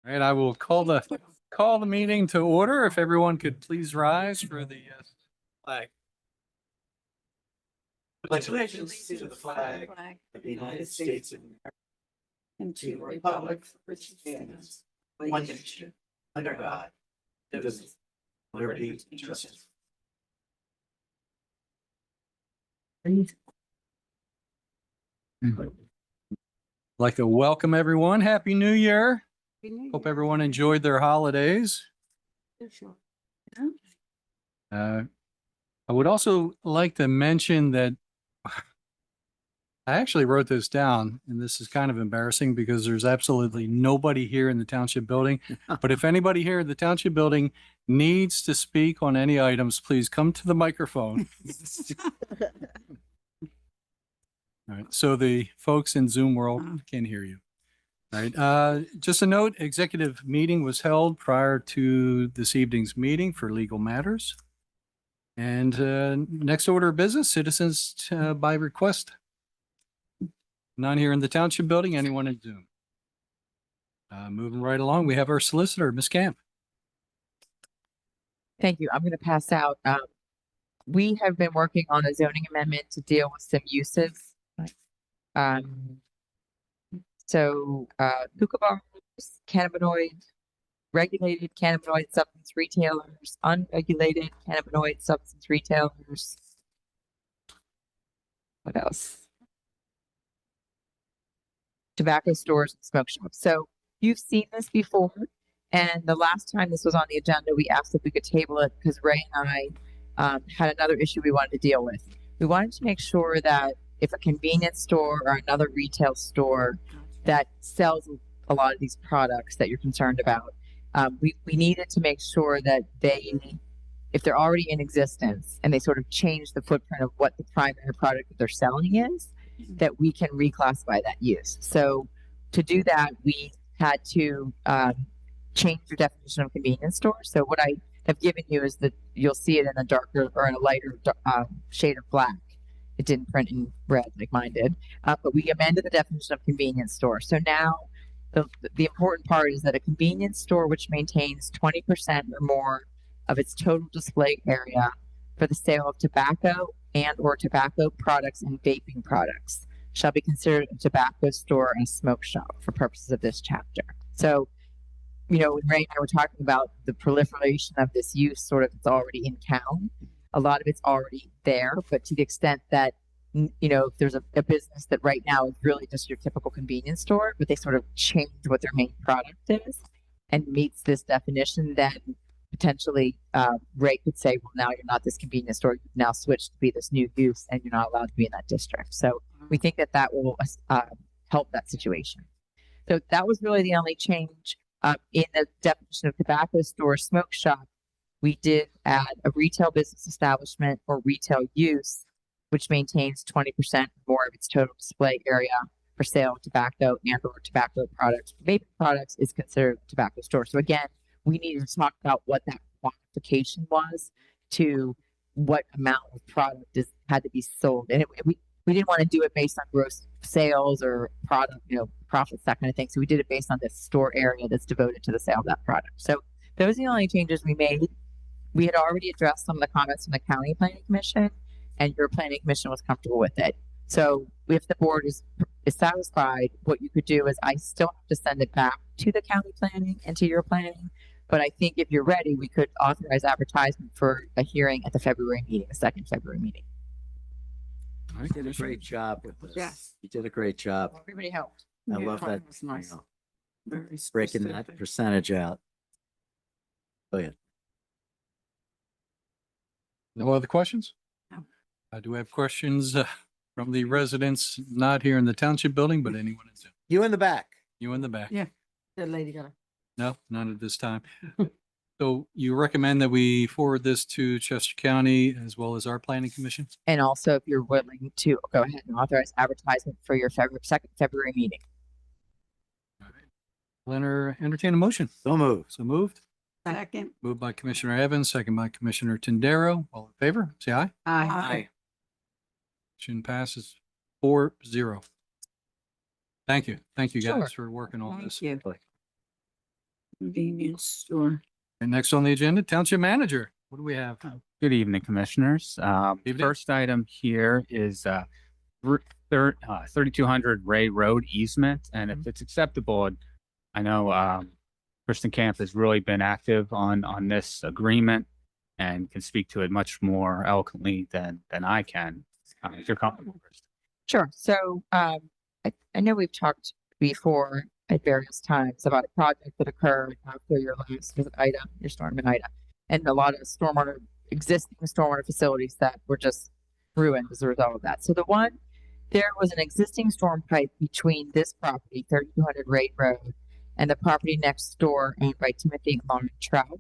All right, I will call the meeting to order. If everyone could please rise for the flag. Pledge allegiance to the flag of the United States of America and to the republic for which it stands, one nation, under God, indivisible, with liberty and justice. I'd like to welcome everyone. Happy New Year. Hope everyone enjoyed their holidays. I would also like to mention that I actually wrote this down, and this is kind of embarrassing because there's absolutely nobody here in the township building. But if anybody here in the township building needs to speak on any items, please come to the microphone. All right, so the folks in Zoom world can hear you. All right, just a note, executive meeting was held prior to this evening's meeting for legal matters. And next order of business, citizens by request. None here in the township building, anyone in Zoom? Moving right along, we have our solicitor, Ms. Camp. Thank you. I'm going to pass out. We have been working on a zoning amendment to deal with some uses. Hookah bars, cannabinoid, regulated cannabinoid substance retailers, unregulated cannabinoid substance retailers. What else? Tobacco stores and smoke shops. So you've seen this before. And the last time this was on the agenda, we asked if we could table it because Ray and I had another issue we wanted to deal with. We wanted to make sure that if a convenience store or another retail store that sells a lot of these products that you're concerned about, we needed to make sure that if they're already in existence and they sort of change the footprint of what the primary product that they're selling is, that we can reclassify that use. So to do that, we had to change your definition of convenience store. So what I have given you is that you'll see it in a darker or in a lighter shade of black. It didn't print in red like mine did, but we amended the definition of convenience store. So now the important part is that a convenience store which maintains 20% or more of its total display area for the sale of tobacco and or tobacco products and vaping products shall be considered a tobacco store and a smoke shop for purposes of this chapter. So, you know, when Ray and I were talking about the proliferation of this use, sort of it's already in town, a lot of it's already there, but to the extent that, you know, if there's a business that right now is really just your typical convenience store, but they sort of change what their main product is and meets this definition, then potentially Ray could say, well, now you're not this convenience store, you've now switched to be this new use and you're not allowed to be in that district. So we think that that will help that situation. So that was really the only change in the definition of tobacco store, smoke shop. We did add a retail business establishment or retail use, which maintains 20% more of its total display area for sale of tobacco and or tobacco products. Vaping products is considered a tobacco store. So again, we needed to talk about what that quantification was to what amount of product had to be sold. And we didn't want to do it based on gross sales or product, you know, profits, that kind of thing. So we did it based on the store area that's devoted to the sale of that product. So those are the only changes we made. We had already addressed some of the comments from the County Planning Commission, and your Planning Commission was comfortable with it. So if the board is satisfied, what you could do is I still have to send it back to the county planning and to your planning. But I think if you're ready, we could authorize advertisement for a hearing at the February meeting, the second February meeting. All right, You did a great job with this. Yes. You did a great job. Everybody helped. I love that. Was nice. You know, Very breaking specific. that percentage out. Go ahead. No other questions? No. Do we have questions from the residents not here in the township building, but anyone in Zoom? You in the back. You in the back? Yeah. The lady got No, none at this time. So you recommend that we forward this to Chester County as well as our planning commission? And also, if you're willing to go ahead and authorize advertisement for your second February meeting. All right. Will entertain a motion. So move. So moved. second. Moved by Commissioner Evans, second by Commissioner Tindaro. All in favor, say aye. Aye. Motion passes 4-0. Thank you. Thank you guys Sure. for working on Thank this. you. Convenience store. And next on the agenda, Township Manager. What do we have? Good evening, Commissioners. Evening. First item here is 3200 Ray Road easement, and if it's acceptable, I know Kristen Camp has really been active on this agreement and can speak to it much more eloquently than I can. If you're comfortable, Kristen. Sure. So I know we've talked before at various times about a project that occurred after your last item, your storm in Ida, and a lot of existing stormwater facilities that were just ruined as a result of that. So there was an existing storm pipe between this property, 3200 Raid Road, and the property next door owned by Timothy and Lauren Trout.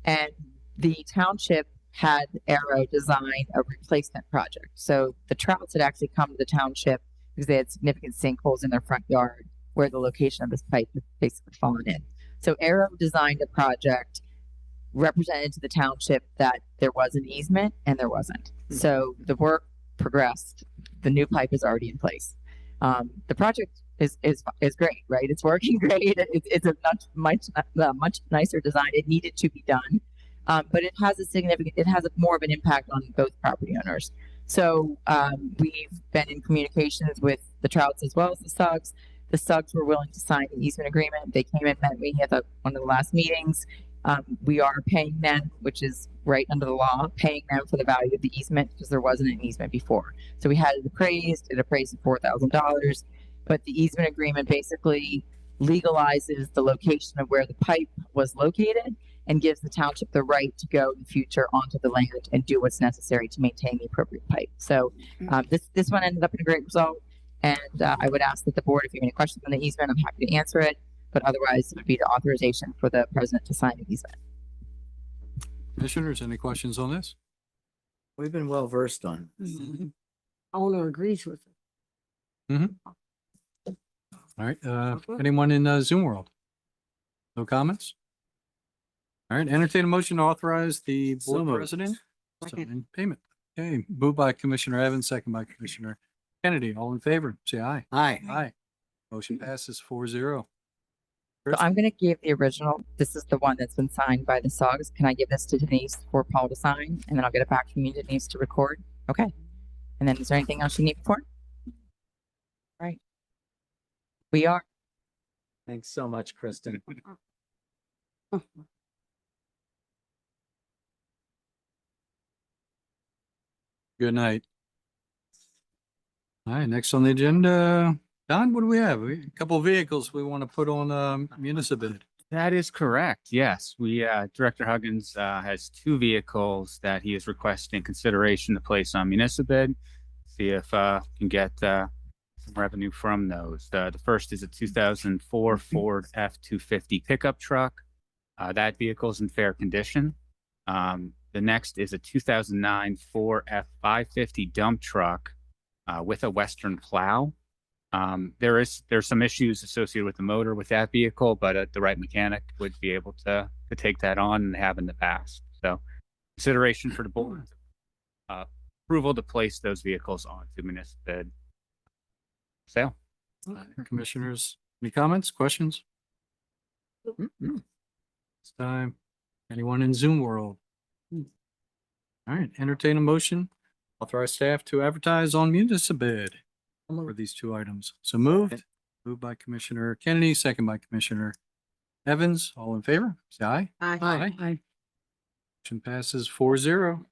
And the township had Arrow design a replacement project. So the Trouts had actually come to the township because they had significant sinkholes in their front yard where the location of this pipe had basically fallen in. So Arrow designed a project, represented to the township that there was an easement and there wasn't. So the work progressed. The new pipe is already in place. The project is great, right? It's working great. It's a much nicer design. It needed to be done. But it has more of an impact on both property owners. So we've been in communications with the Trouts as well as the Suggs. The Suggs were willing to sign the easement agreement. They came and met me at one of the last meetings. We are paying them, which is right under the law, paying them for the value of the easement because there wasn't an easement before. So we had it appraised at $4,000. But the easement agreement basically legalizes the location of where the pipe was located and gives the township the right to go in the future onto the land and do what's necessary to maintain the appropriate pipe. So this one ended up in a great result. And I would ask that the board, if you have any questions on the easement, I'm happy to answer it. But otherwise, it would be the authorization for the president to sign the easement. Commissioners, any questions on this? We've been well versed on. Owner agrees with it. All right. Anyone in Zoom world? No comments? All right. Entertain a motion to authorize the So board moved. president Second. signing payment. Okay. Moved by Commissioner Evans, second by Commissioner Kennedy. All in favor, say aye. Aye. Aye. Motion passes 4-0. So I'm going to give the original. This is the one that's been signed by the Suggs. Can I give this to Denise for Paul to sign? And then I'll get it back from you, Denise, to record. Okay. And then is there anything else you need before? Right. We are. Thanks so much, Kristen. Good night. All right. Next on the agenda, Don, what do we have? A couple of vehicles we want to put on municipal bid. That is correct. Yes, Director Huggins has two vehicles that he is requesting consideration to place on municipal bid. See if can get some revenue from those. The first is a 2004 Ford F-250 pickup truck. That vehicle is in fair condition. The next is a 2009 Ford F-550 dump truck with a Western plow. There's some issues associated with the motor with that vehicle, but the right mechanic would be able to take that on and have in the past. So consideration for the board, approval to place those vehicles onto municipal bid sale. Commissioners, any comments, questions? It's time. Anyone in Zoom world? All right, entertain a motion. Authorize staff to advertise on municipal bid for these two items. So moved. Moved by Commissioner Kennedy, second by Commissioner Evans. All in favor? Say aye. Aye. Motion passes 4-0.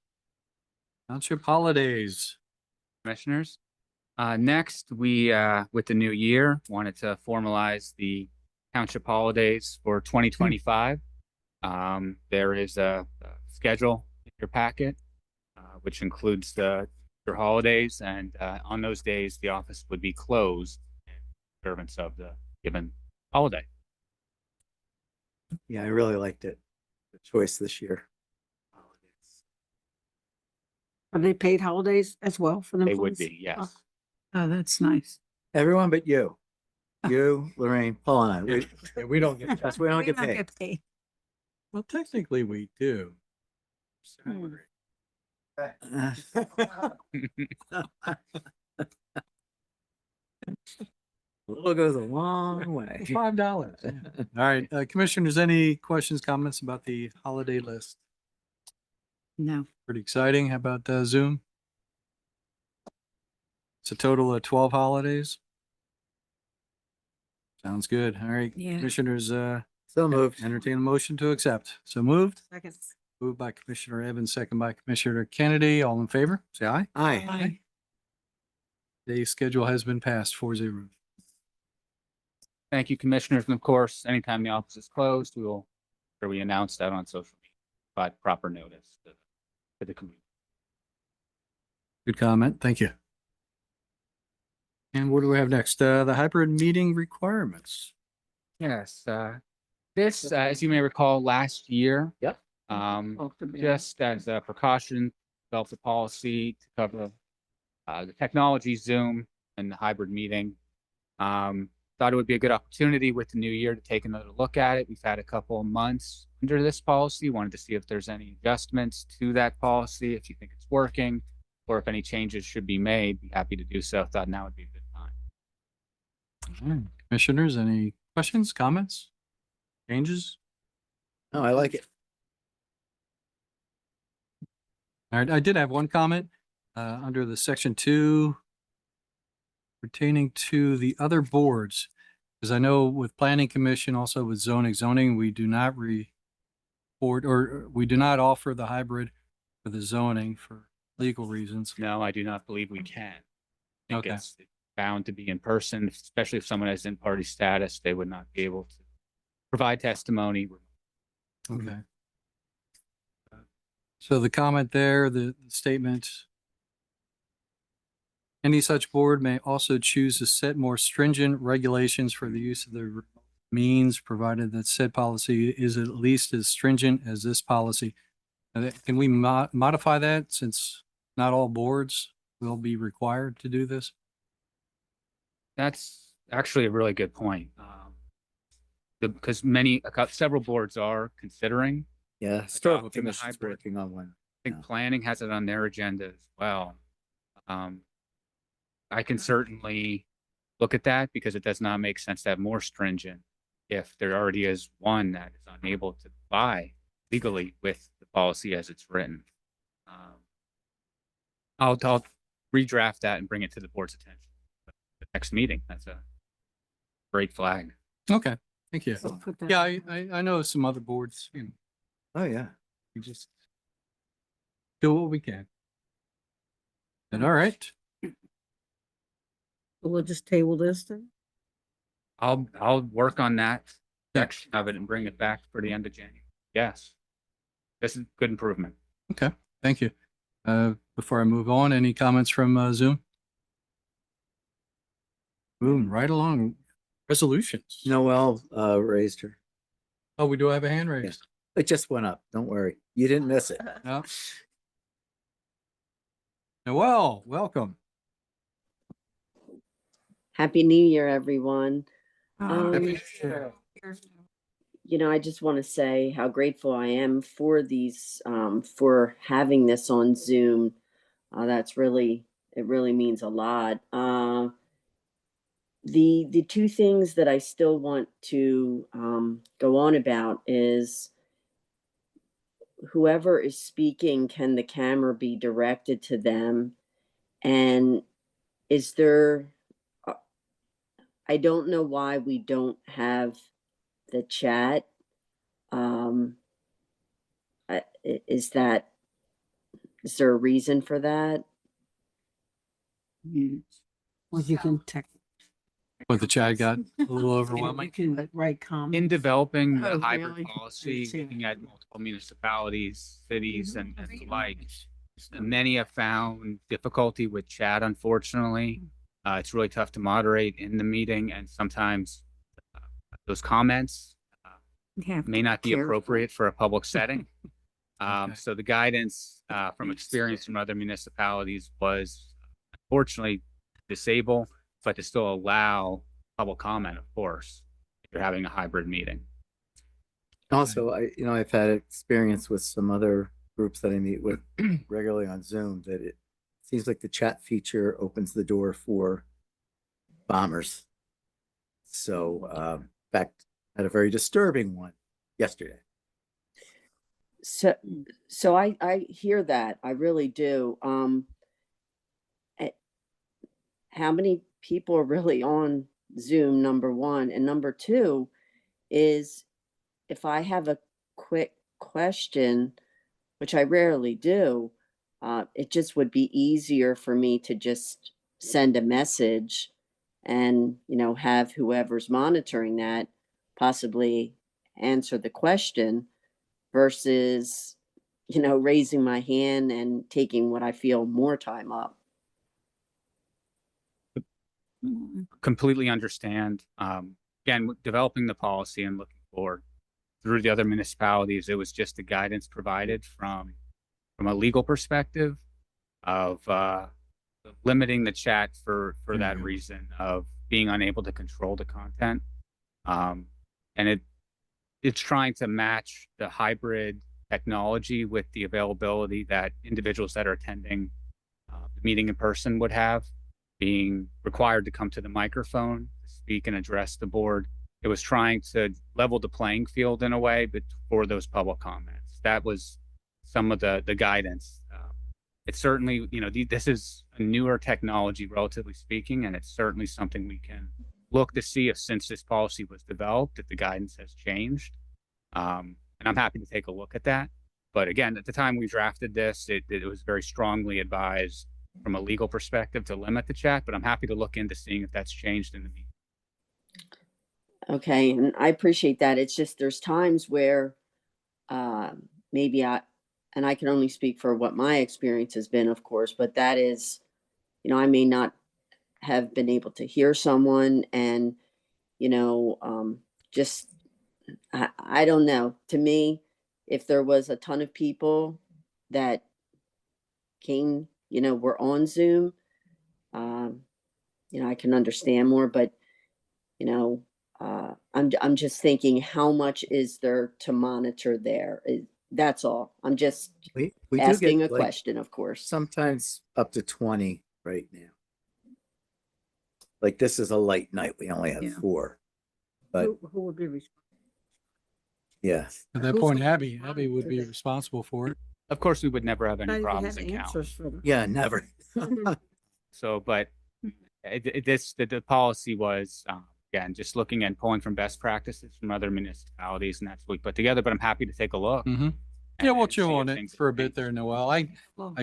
Township holidays. Commissioners. Next, we, with the new year, wanted to formalize the township holidays for 2025. There is a schedule in your packet, which includes your holidays, and on those days, the office would be closed in observance of the given holiday. Yeah, I really liked it. The choice this year. Are they paid holidays as well for them? They would be, yes. Oh, that's nice. Everyone but you. You, Lorraine, Paul and I. Yeah, we don't get, That's we don't get paid. paid. well, technically we do. Little goes a long way. $5. All right, commissioners, any questions, comments about the holiday list? No. Pretty exciting. How about Zoom? It's a total of 12 holidays. Sounds good. All right, Yeah. commissioners, So moved. entertain a motion to accept. So moved. Second. Moved by Commissioner Evans, second by Commissioner Kennedy. All in favor, say aye. Aye. The schedule has been passed 4-0. Thank you, commissioners. And of course, anytime the office is closed, we announce that on social media, provide proper notice to the community. Good comment. Thank you. And what do we have next? The hybrid meeting requirements. Yes, this, as you may recall, last year. Yep. Just as a precaution, developed a policy to cover the technology, Zoom, and the hybrid meeting. Thought it would be a good opportunity with the new year to take another look at it. We've had a couple of months under this policy. Wanted to see if there's any adjustments to that policy, if you think it's working, or if any changes should be made. Be happy to do so. Thought now would be a good time. All right. Commissioners, any questions, comments, changes? Oh, I like it. All right, I did have one comment under the section 2 pertaining to the other boards, because I know with planning commission, also with zoning, we do not report or we do not offer the hybrid for the zoning for legal reasons. No, I do not believe we can. I think Okay. it's bound to be in person, especially if someone has in-party status, they would not be able to provide testimony. Okay. So the comment there, the statement, any such board may also choose to set more stringent regulations for the use of the means, provided that said policy is at least as stringent as this policy. Can we modify that, since not all boards will be required to do this? That's actually a really good point. Because several boards are considering. Yeah, historical Adopting the commission's hybrid. working on one. I think Yeah. planning has it on their agenda as well. I can certainly look at that, because it does not make sense to have more stringent if there already is one that is unable to buy legally with the policy as it's written. I'll redraft that and bring it to the board's attention. The next meeting. That's a great flag. Okay, thank you. I'll put that- Yeah, I know some other boards, Oh, yeah. we just do what we can. And all right, We'll just table this then? I'll work on that section of it and bring it back for the end of January. Yes. This is good improvement. thank you. Before I move on, any comments from Zoom? Moving right along, resolutions. Noel raised her. Oh, we do have a hand raised. It just went up. Don't worry. You didn't miss it. Yeah. Noel, welcome. Happy New Year, everyone. Um, I just want to say how grateful I am for for having this on Zoom. It really means a lot. The two things that I still want to go on about is whoever is speaking, can the camera be directed to them? And is there, I don't know why we don't have the chat. Is there a reason for that? Well, you can text. What, the chat got a little You overwhelming? can write comments. In developing the Oh, hybrid really? policy, I see. looking at multiple municipalities, cities, Mm-hmm. and the like, many have found difficulty with chat, unfortunately. It's really tough to moderate in the meeting, and sometimes those comments You have may to not be careful. appropriate for a public setting. Okay. So the guidance from experience from other municipalities was unfortunately disable, but to still allow public comment, of course, if you're having a hybrid meeting. Also, I've had experience with some other groups that I meet with regularly on Zoom that it seems like the chat feature opens the door for bombers. So, in fact, had a very disturbing one yesterday. So I hear that. I really do. eh, how many people are really on Zoom, number one? And number two is if I have a quick question, which I rarely do, it just would be easier for me to just send a message and, have whoever's monitoring that possibly answer the question versus, raising my hand and taking what I feel more time up. Completely understand. Again, developing the policy and looking forward through the other municipalities, it was just the guidance provided from a legal perspective of limiting the chat for that reason of being unable to control the content. And it's trying to match the hybrid technology with the availability that individuals that are attending the meeting in person would have, being required to come to the microphone, speak and address the board. It was trying to level the playing field in a way, but for those public comments. That was some of the guidance. It's certainly, this is a newer technology, relatively speaking, and it's certainly something we can look to see if since this policy was developed, if the guidance has changed. And I'm happy to take a look at that. But again, at the time we drafted this, it was very strongly advised from a legal perspective to limit the chat, but I'm happy to look into seeing if that's changed in the meeting. Okay, and I appreciate that. It's just there's times where maybe I can only speak for what my experience has been, of course, but that is, I may not have been able to hear someone and, just, I don't know. To me, if there was a ton of people that came, were on Zoom, I can understand more, but, I'm just thinking, how much is there to monitor there? That's all. I'm just We do asking get a question, of course. sometimes up to 20 right now. Like this is a light night. We only have Yeah. 4. But Who would be responsible? yeah, At that Who's point, gonna Abby would be monitor responsible for it. Of course, we would never have Not any even problems have in Cal. answers for them. yeah, never. So, but the policy was, again, just looking and pulling from best practices from other municipalities, and that's what we put together, but I'm happy to take a look. Mhm. Yeah, we'll and chew see if on it things for a have bit changed. there, Noel. I Well,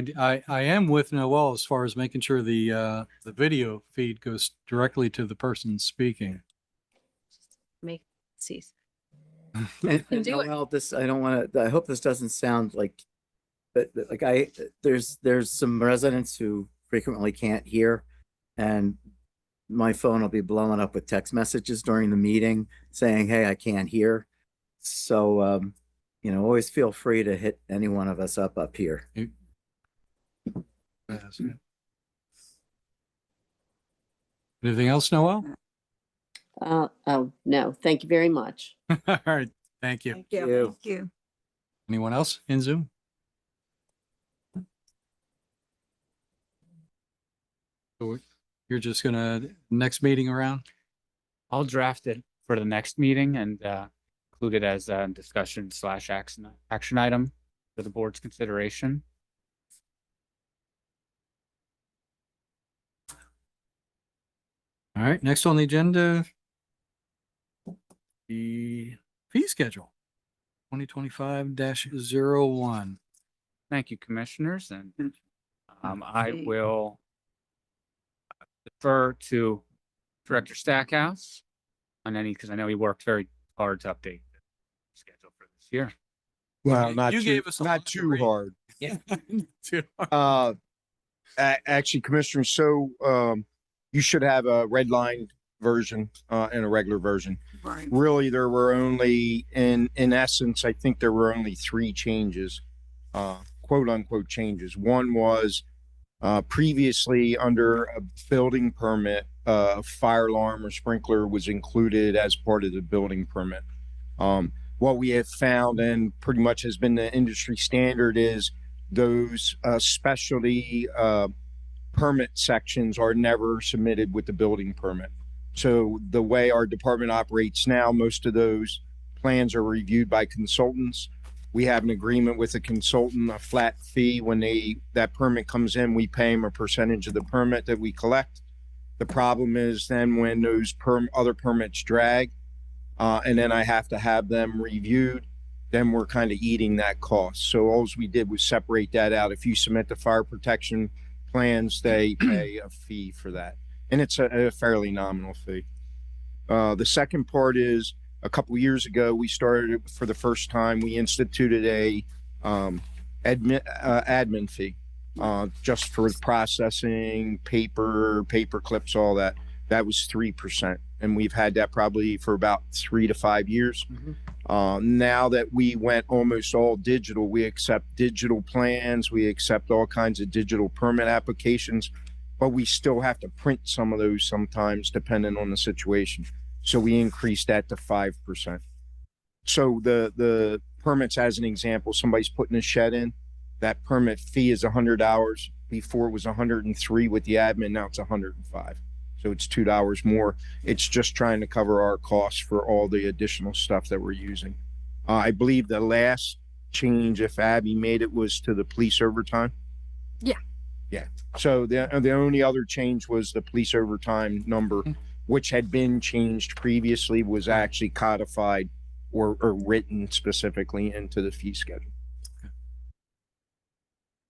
am with Noel as far as making sure the video feed goes directly to the person speaking. Make cease. And do it. Noel, I don't want to, I hope this doesn't sound like, but like there's some residents who frequently can't hear, and my phone will be blowing up with text messages during the meeting saying, hey, I can't hear. So, always feel free to hit any one of us up here. Yes. Anything else, Noel? Oh, no, thank you very much. All right, thank you. thank you. you. Thank you. Anyone else in Zoom? So you're just gonna, next meeting around? I'll draft it for the next meeting and include it as a discussion / action item for the board's consideration. All right, next on the agenda, the fee schedule, 2025-01. Thank you, commissioners, and I Okay. will defer to Director Stackhouse on any, because I know he worked very hard to update the schedule for this year. Well, You not too, gave us a lot not to too read. hard. Yeah. Actually, Commissioner, so you should have a red line version and a regular version. Right. Really, there were only, in essence, I think there were only 3 changes, quote unquote changes. One was previously under a building permit, fire alarm or sprinkler was included as part of the building permit. What we have found, and pretty much has been the industry standard, is those specialty permit sections are never submitted with the building permit. So the way our department operates now, most of those plans are reviewed by consultants. We have an agreement with a consultant, a flat fee. When that permit comes in, we pay them a percentage of the permit that we collect. The problem is then when those other permits drag, and then I have to have them reviewed, then we're kind of eating that cost. So all we did was separate that out. If you submit the fire protection plans, they pay a fee for that. And it's a fairly nominal fee. The second part is a couple years ago, we started for the first time, we instituted a admin fee just for processing, paper clips, all that. That was 3%. And we've had that probably for about 3 to 5 years. Now that we went almost all digital, we accept digital plans, we accept all kinds of digital permit applications, but we still have to print some of those sometimes depending on the situation. So we increased that to 5%. So the permits, as an example, somebody's putting a shed in, that permit fee is $100. Before it was 103 with the admin, now it's 105. So it's $2 more. It's just trying to cover our costs for all the additional stuff that we're using. I believe the last change, if Abby made it, was to the police overtime. Yeah. Yeah. So the only other change was the police overtime number, which had been changed previously, was actually codified or written specifically into the fee schedule.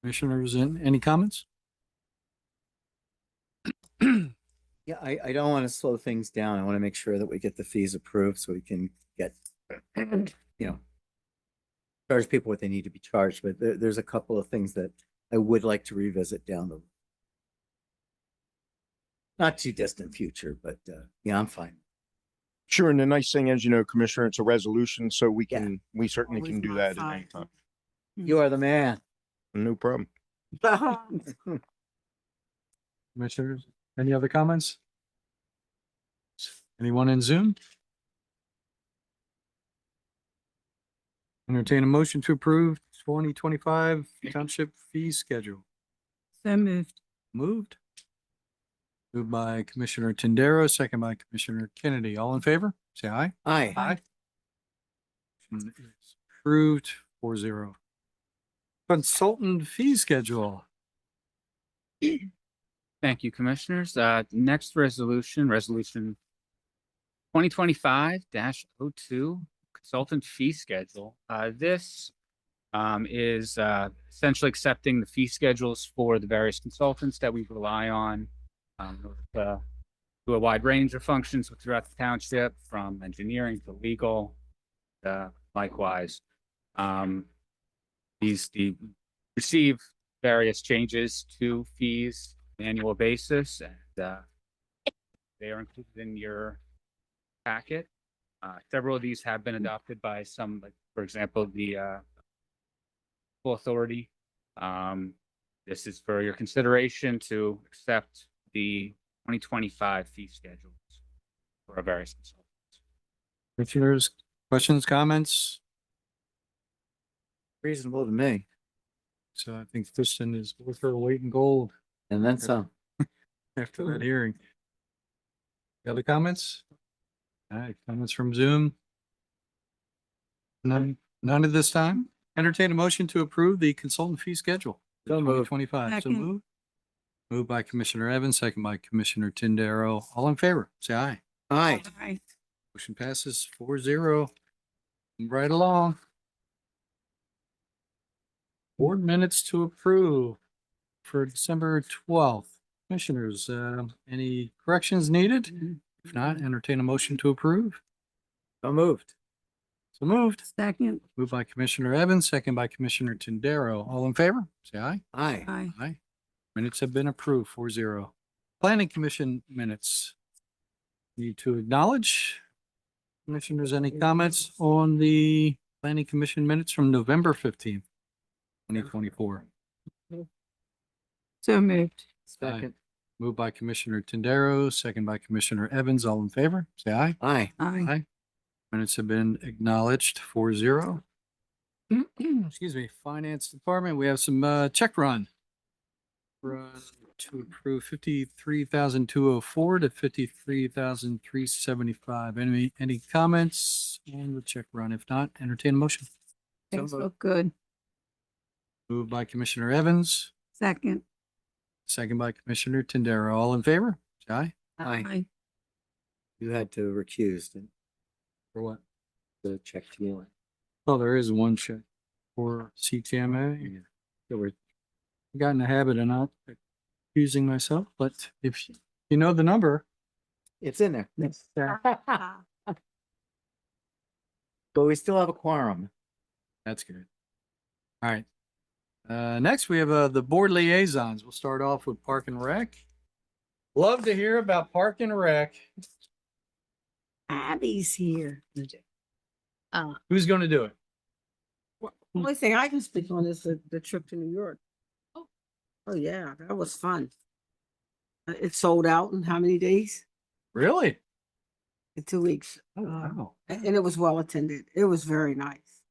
Commissioners, any comments? Yeah, I don't want to slow things down. I want to make sure that we get the fees approved so we can get, charge people what they need to be charged. But there's a couple of things that I would like to revisit down the not too distant future, but yeah, I'm fine. Sure. And the nice thing is, Commissioner, it's a resolution, so we certainly Always can do my that at side. any time. You are the man. No problem. Commissioners, any other comments? Anyone in Zoom? Entertain a motion to approve 2025 township fee schedule. So moved. Moved. Moved by Commissioner Tindaro, second by Commissioner Kennedy. All in favor? Say aye. Aye. Aye. Motion is approved 4-0. Consultant fee schedule. Thank you, Commissioners. Next resolution 2025-02, consultant fee schedule. This is essentially accepting the fee schedules for the various consultants that we rely on to do a wide range of functions throughout the township, from engineering to legal, likewise. These receive various changes to fees on an annual basis, and they are included in your packet. Several of these have been adopted by some, like, for example, the full authority. This is for your consideration to accept the 2025 fee schedules for our various consultants. Commissioners, questions, comments? Reasonable to me. So I think Kristen is worth her weight in gold And then some. after that hearing. Other comments? All right, comments from Zoom? None at this time. Entertain a motion to approve the consultant fee schedule. So moved. 2025. So Second. moved. Moved by Commissioner Evans, second by Commissioner Tindaro. All in favor, say aye. Aye. Aye. Motion passes 4-0. Right along. Board minutes to approve for December 12th. Commissioners, any corrections needed? If not, entertain a motion to approve. So moved. So moved. Second. Moved by Commissioner Evans, second by Commissioner Tindaro. All in favor, say aye. Aye. Aye. Aye. Minutes have been approved 4-0. Planning Commission minutes. Need to acknowledge. Commissioners, any comments on the Planning Commission minutes from November 15th, 2024? So moved. Second. Moved by Commissioner Tindaro, second by Commissioner Evans. All in favor, say aye. Aye. Aye. Aye. Minutes have been acknowledged 4-0. Excuse me, Finance Department, we have some check run. to approve 53,204 to 53,375. Any comments? And we'll check run. If not, entertain a motion. Things moved. look good. Moved by Commissioner Evans, Second. second by Commissioner Tindera. All in favor? Say aye. Aye. You had to recuse For what? the check to you. Oh, there is one check for CTMA. So we're I got in the habit of not accusing myself, but if you know the number, It's in there, but we still have a quorum. that's good. All right. Next we have the board liaisons. We'll start off with Park and Rec. Love to hear about Park and Rec. Abby's here. Who's going to do it? Only thing I can speak on is the trip to New York. Oh, yeah, that was fun. It sold out in how many days? Really? In 2 weeks. Oh, wow. And it was well attended. It was very nice.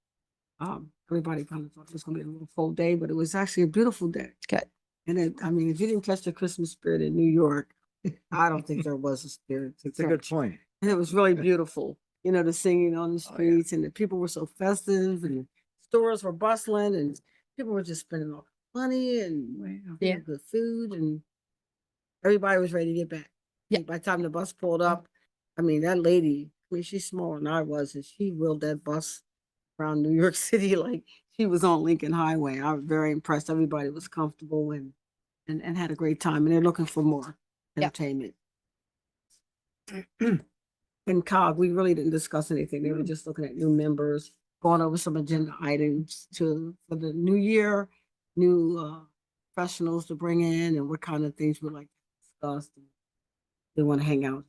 Everybody kind of thought it was gonna be a little full day, but it was actually a beautiful day. Good. And I mean, if you didn't catch the Christmas spirit in New York, I don't think there was a spirit. to It's a good catch. point. And it was really beautiful. You know, the singing on the Oh, yeah. streets and the people were so festive and stores were bustling and people were just spending all the money and Yeah. good food and everybody was ready to get back. Yeah. By the time the bus pulled up, I mean, that lady, I mean, she's smaller than I was and she wheeled that bus around New York City like she was on Lincoln Highway. I was very impressed. Everybody was comfortable and had a great time and they're looking for more Yeah. entertainment. And COG, we really didn't discuss anything. They were just looking at new members, going over some agenda items for the new year, new professionals to bring in and what kind of things we'd like to discuss. They want to hang out.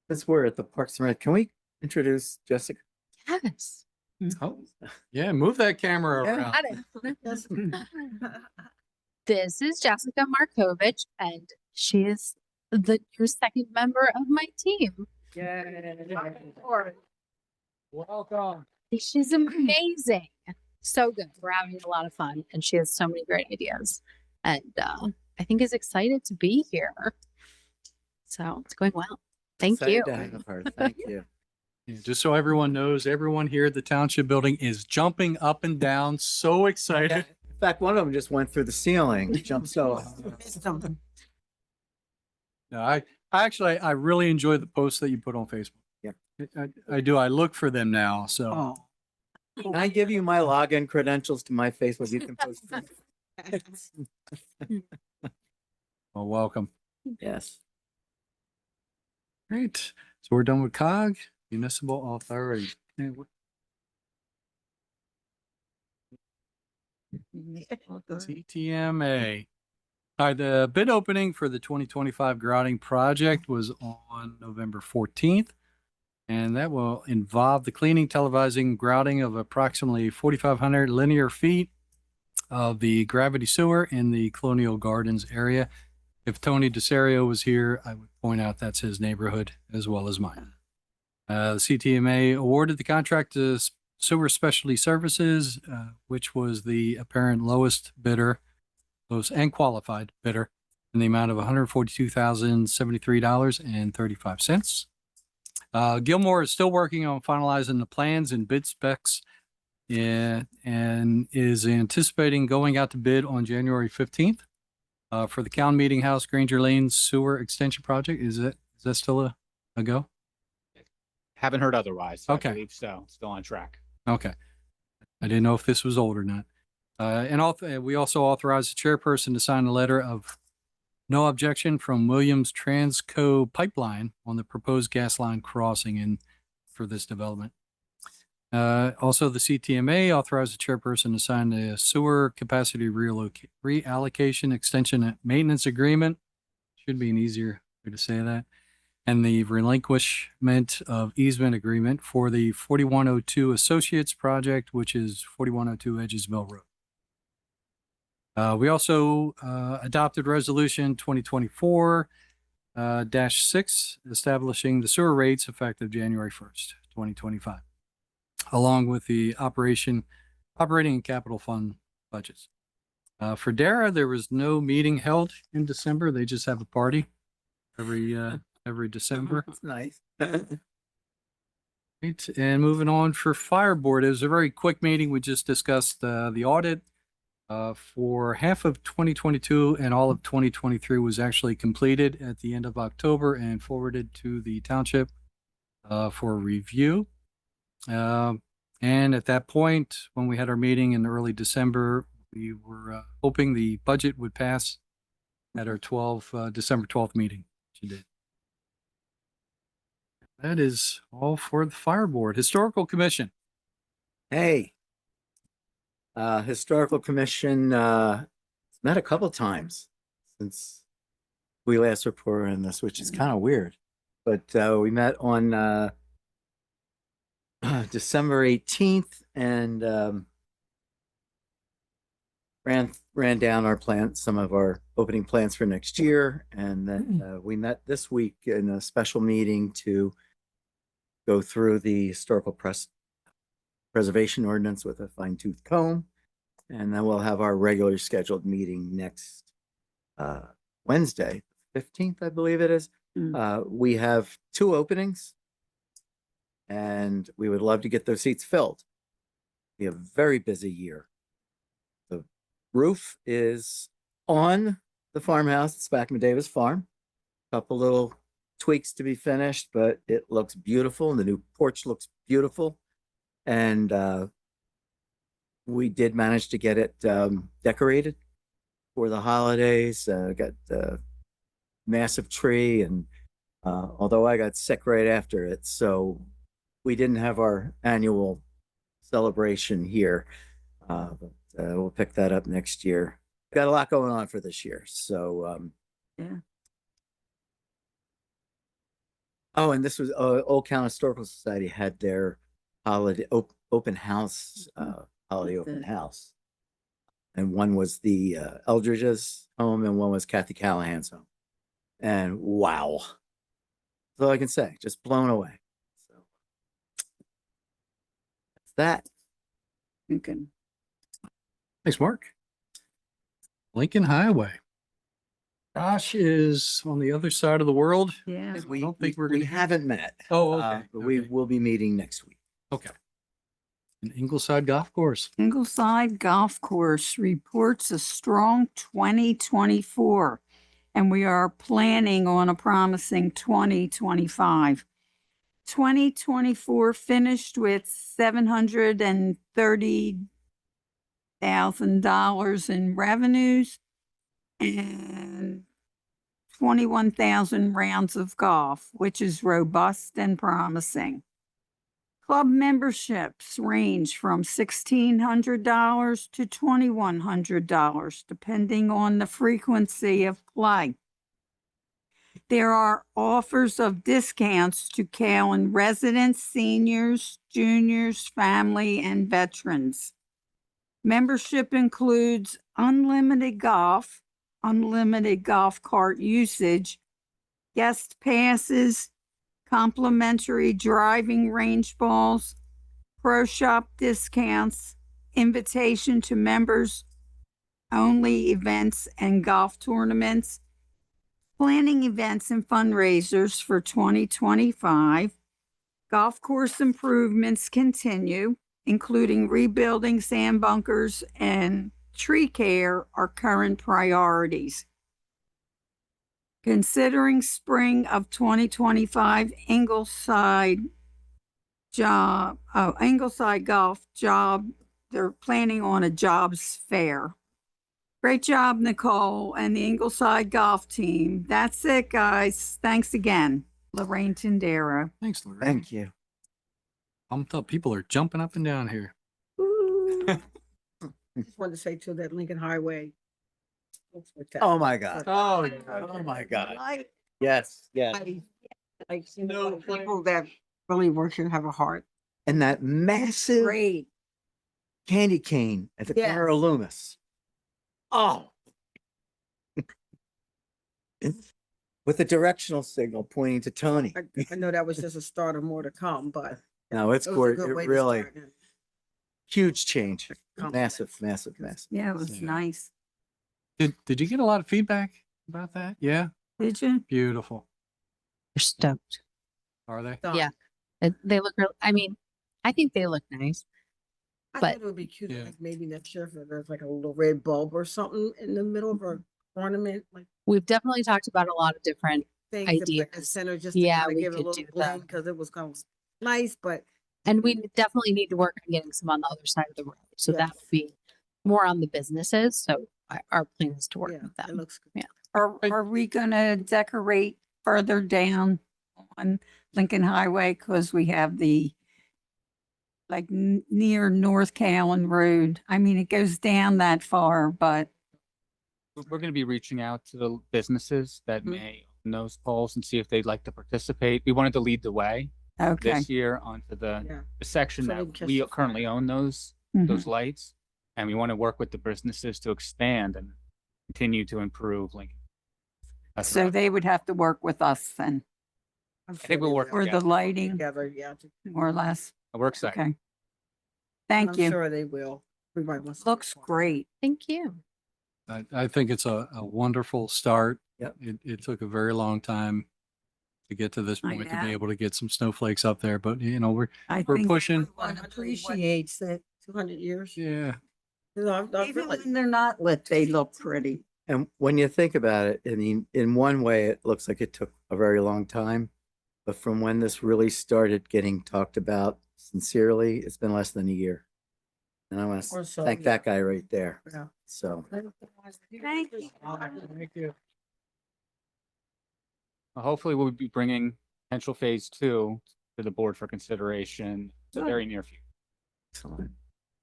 Since we're at the Parks and Rec, can we introduce Jessica? Yes. Oh, yeah. Move that camera Yeah. around. Yes. This is Jessica Markovich, and she is your second member of my team. Welcome. She's amazing. So good. We're having a lot of fun, and she has so many great ideas. And I think is excited to be here. So it's going well. Thank Excited you. to have her. Thank you. Yeah, just so everyone knows, everyone here at the Township Building is jumping up and down, so excited. In fact, one of them just went through the ceiling, jumped so. Something. No, I really enjoy the posts that you put on Facebook. Yeah. I do. I look for them now. So Oh. Can I give you my login credentials to my Facebook? You can post them. well, welcome. Yes. Great. So we're done with COG, Municipal Authority. Yeah, CTMA. All right, the bid opening for the 2025 grouting project was on November 14th. And that will involve the cleaning, televising, grouting of approximately 4,500 linear feet of the gravity sewer in the Colonial Gardens area. If Tony DeSario was here, I would point out that's his neighborhood as well as mine. The CTMA awarded the contract to Sewer Specialty Services, which was the apparent lowest and qualified bidder in the amount of $142,073.35. Gilmore is still working on finalizing the plans and bid specs and is anticipating going out to bid on January 15th for the Cowan Meeting House Granger Lane Sewer Extension Project. Is that still a go? Haven't heard otherwise. Okay. I believe so. Still on track. Okay. I didn't know if this was old or not. We also authorized the chairperson to sign a letter of no objection from Williams Transco Pipeline on the proposed gas line crossing for this development. Also, the CTMA authorized the chairperson to sign the sewer capacity reallocation extension and maintenance agreement. Should be an easier way to say that. And the relinquishment of easement agreement for the 4102 Associates project, which is 4102 Edgesville Road. We also adopted Resolution 2024-6, establishing the sewer rates effective January 1st, 2025, along with the operating and capital fund budgets. For Dara, there was no meeting held in December. They just have a party every December. That's nice. Right, and moving on for Fire Board, it was a very quick meeting. We just discussed the audit for half of 2022 and all of 2023 was actually completed at the end of October and forwarded to the township for review. And at that point, when we had our meeting in early December, we were hoping the budget would pass at our December 12th meeting, which it did. That is all for the Fire Board. Historical Commission. Hey. Historical Commission, met a couple times since we last reported on this, which is kind of weird. But, we met on, December 18th and, ran down our plans, some of our opening plans for next year. And then, we met this week in a special meeting to go through the historical preservation ordinance with a fine tooth comb. And then we'll have our regular scheduled meeting next Wednesday, 15th, I believe it is. We have 2 openings and we would love to get those seats filled. We have a very busy year. The roof is on the farmhouse. It's back in Davis Farm. Couple little tweaks to be finished, but it looks beautiful. And the new porch looks beautiful. And we did manage to get it decorated for the holidays. Got the massive tree, and although I got sick right after it, so we didn't have our annual celebration here. But we'll pick that up next year. Got a lot going on for this year, so Yeah. Oh, and this was Old County Historical Society had their holiday open house, holiday open house. And one was the Eldridge's home and one was Kathy Callahan's home. And wow. That's all I can say, just blown away. So that's that. Lincoln. Thanks, Mark. Lincoln Highway. Josh is on the other side of the world. Yeah. I don't think we're we gonna- haven't met. Oh, okay. But we Okay. will be meeting next week. Okay. An Ingleside Golf Course. Ingleside Golf Course reports a strong 2024, and we are planning on a promising 2025. 2024 finished with $730,000 in revenues and 21,000 rounds of golf, which is robust and promising. Club memberships range from $1,600 to $2,100, depending on the frequency of play. There are offers of discounts to Cowan residents, seniors, juniors, family, and veterans. Membership includes unlimited golf, unlimited golf cart usage, guest passes, complimentary driving range balls, pro shop discounts, invitation to members only events and golf tournaments, planning events and fundraisers for 2025. Golf course improvements continue, including rebuilding sand bunkers and tree care are current priorities. Considering spring of 2025 Ingleside Golf Job, they're planning on a jobs fair. Great job, Nicole and the Ingleside Golf team. That's it, guys. Thanks again. Lorraine Tindera. Thanks, Lorraine. Thank you. Pumped up. People are jumping up and down here. Just wanted to say too that Lincoln Highway. Oh my God. Oh, Oh my God. I, Yes, yes. I've seen a lot of people that really work and have a heart. And that massive Great. candy cane at the Yes. corner of Loomis. Oh. With the directional signal pointing to Tony. I know that was just a start of more to come, but. No, it's it was a gorgeous. good It way to really start. huge change. Compliment. Massive, massive, massive. Yeah, it was Yeah. nice. Did you get a lot of feedback about that? Yeah, Did you? beautiful. They're stoked. Are they? Yeah. They look real, I mean, I think they look nice. I But- thought it would be cute, Yeah. like maybe next year if there's like a little red bulb or something in the middle of an ornament, like We've definitely talked about a lot of different, things at the Ideas. center, just to Yeah, kinda we give it a could little do bling, that. cause it was kind of nice, but and we definitely need to work on getting some on the other side of the road. So that would Yes. be more on the businesses. So our plan is to work yeah, with it them. looks good. Yeah. Are we gonna decorate further down on Lincoln Highway? Cause we have the like near North Callan Road. I mean, it goes down that far, but We're going to be reaching out to the businesses that Mhm. may own those poles and see if they'd like to participate. We wanted to lead the way okay. this year onto Yeah. the section So they that can catch we the currently fire. own those Mhm. lights. And we want to work with the businesses to expand and continue to improve Lincoln. That's So right. they would have to work with us then, I'm think sure we'll they work will. for the lighting, Together, yeah. more or less. We're excited. Okay. Thank I'm you. sure they will. Everybody wants to Looks work. great. Thank you. I think it's a wonderful start. Yep. It took a very long time to get to this I point, to know. be able to get some snowflakes up there, but we're I We're think pushing. everyone Appreciates it, 200 years. yeah. You know, I've Even really, when they're not lit, they look pretty. And when you think about it, I mean, in one way, it looks like it took a very long time. But from when this really started getting talked about sincerely, it's been less than a year. And I want Or to so, thank yeah. that guy right there. Yeah. So, Thank you. Thank you. Hopefully we'll be bringing potential phase 2 to the board for consideration in the Good. very near future. excellent.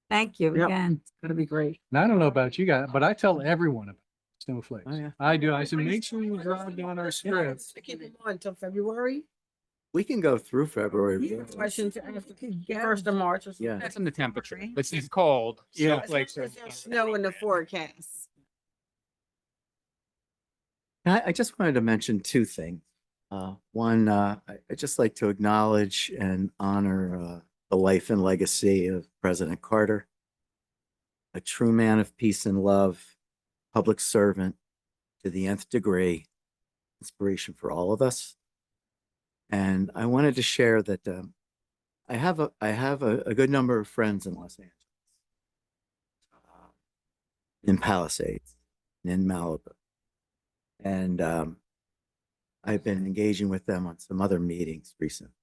Thank you Yep. again. it's gonna be great. And I don't know about you guys, but I tell everyone about snowflakes. Oh, yeah. I do. I said, make sure you drive down our strip. Keep them on until February. We can go through February. Questions after first of March or something. Yeah. That's in the temperature. It's cold. Yeah. Snowflakes are. Snow in the forecast. I just wanted to mention two things. One, I'd just like to acknowledge and honor the life and legacy of President Carter, a true man of peace and love, public servant to the nth degree, inspiration for all of us. And I wanted to share that I have a good number of friends in Los Angeles, in Palisades, and in Malibu. And I've been engaging with them on some other meetings recently.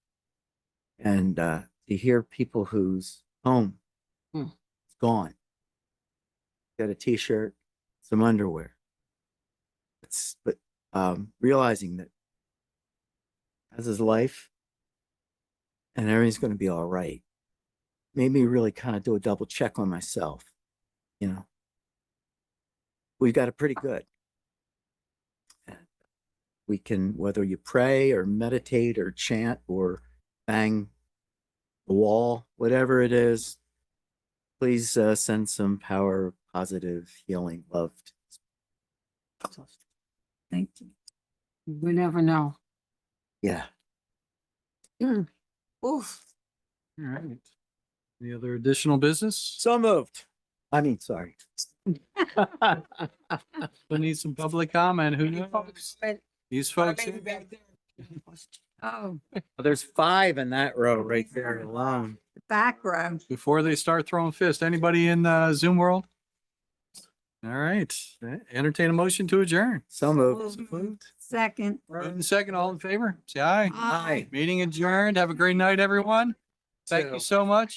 And to hear people whose home is gone, got a t-shirt, some underwear. But realizing that as his life and everything's going to be all right, made me really kind of do a double check on myself. We've got it pretty good. We can, whether you pray or meditate or chant or bang the wall, whatever it is, please send some power, positive, healing, love. Thank you. We never know. Yeah. Oof. All right. Any other additional business? So moved. I mean, sorry. We need some public comment. Who knows? These folks. Oh, There's 5 in that row right there alone. the back row. Before they start throwing fists, anybody in Zoom world? All right. Entertain a motion to adjourn. So moved. Second. Moved and second, all in favor? Say aye. Aye. Meeting adjourned. Have a great night, everyone. Thank you so much.